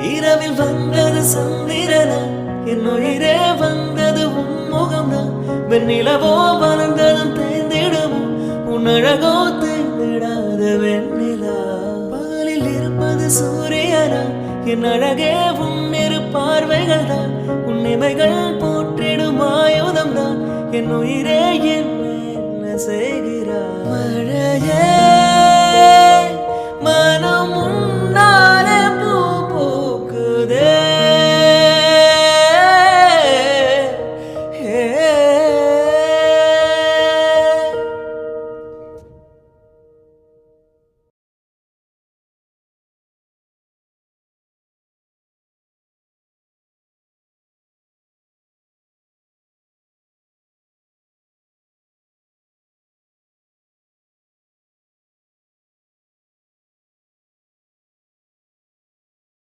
இரவில் வந்தது சந்திரனா என் உயிரே வந்தது உன்முகம்தான் வெண்ணிலவோ வளர்ந்ததும் தேர்ந்திடுமோ உன் அழகோ தேர்ந்திடாத வெண்ணிலா பகலில் இருப்பது சூரியனா என் அழகே உன்னிரு பார்வைகள் தான் உன் இமைகள் போற்றிடும் ஆயுதம் தான் என் உயிரே என்ன செய்கிறாய் மழையே மனம்